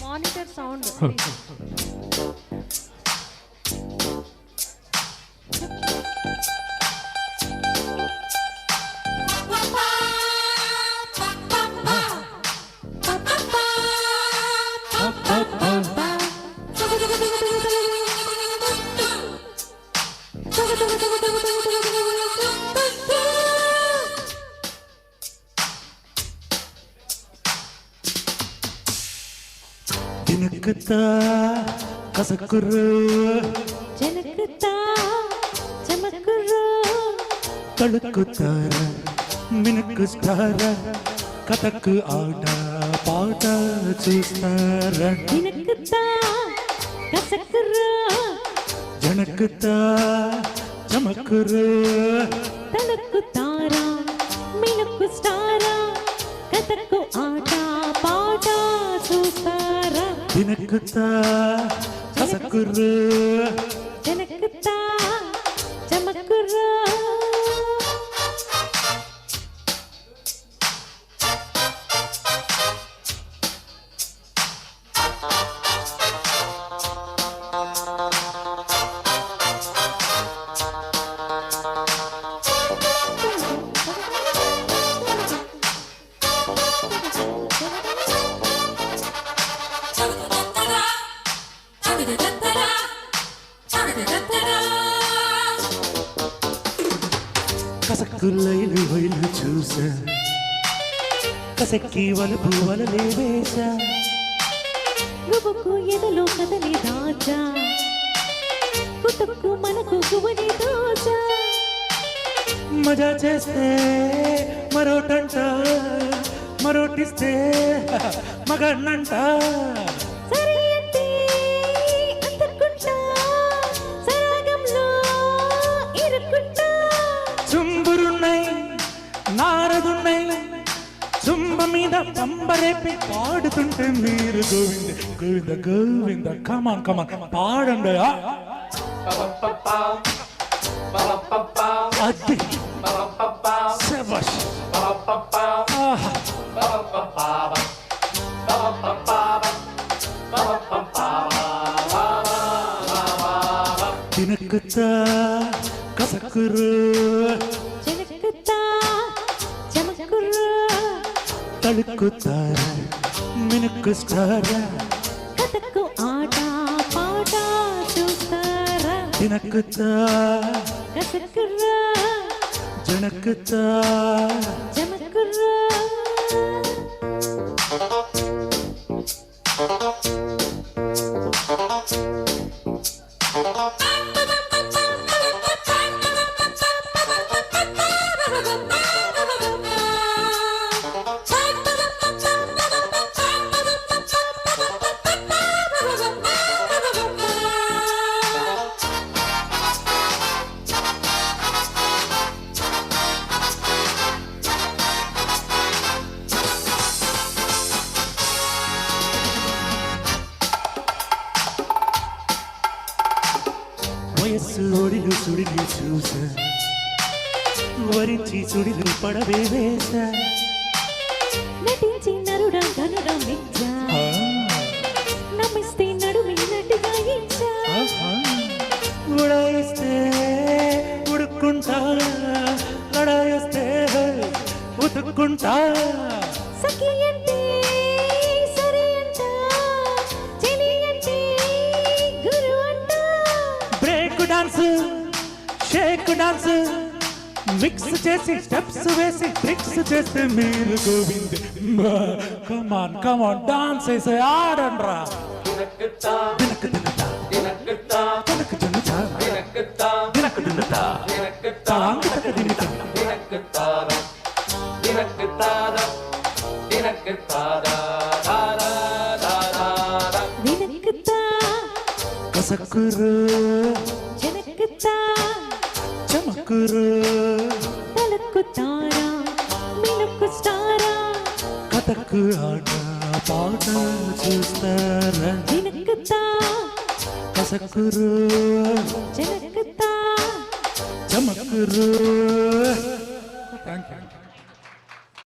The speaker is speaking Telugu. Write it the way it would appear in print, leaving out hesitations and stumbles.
మానిటర్ సౌండ్ జినకుతా కసకురు జనకుతా చమకురు తడుకుతార మినుకుస్తార కథకు ఆట పాట చూస్తార జనకుతా కసకురు జనకుతా చమకురు తలుకుతారా మినుకు స్టారా కథకు ఆట పాట చూస్తారా జినకుతా కసకురు జనకుతా చమకురు కసక్కులైలు వైలు చూసా కసక్కి వలపు వలలే వేసా నువ్వుకు ఎదలో కదలి రాజా కుతుక్కు మనకు గువని దోజా మజా చేస్తే మరోటంట మరోటిస్తే మగన్నంట సరే అంటే అందుకుంటా సరాగంలో ఇరుక్కుంటా చుంబురున్నై నారదున్నై చుంబ మీద పంబరేపి పాడుతుంటే మీరు గోవింద గోవింద గోవింద కమాన్ కమాన్ పాడండి అది శభాష్. ఆహా. తినకుతా కసకురు జనకుతా చమకురు తడుకుతార మినుకుస్తార కథకు ఆట పాట చూస్తారా తినకుతా కసకురు జనకుతా చమకురు వయస్సు ఒడిలు సుడిలు చూసా వరించి సుడిలు పడవే వేసా నటించి నరుడా గనుడా మిచ్చా నమ్మిస్తే నడుమి నటిగా ఇచ్చా ఉడాయిస్తే ఉడుక్కుంటా లడాయిస్తే ఉతుక్కుంటా సఖి అంటే సరి అంట చెలి అంటే గురు అంట break dance shake dance mix చేసి స్టెప్స్ వేసి ట్రిక్స్ చేస్తే మీరు గోవింద్ కమాన్ కమాన్ డాన్స్ వేసే ఆడండ్రా దినకు దినతా దినకు దినతా దినకు దినతా తాంగతక దినక వినకుతా కసకురు జనకుతా చమకురు తలుకుతారా మినుకు స్టారా కథకు ఆట పాట చూస్తారా వినకుతా కసకురు జనకుతా చమకురు థ్యాంక్ యూ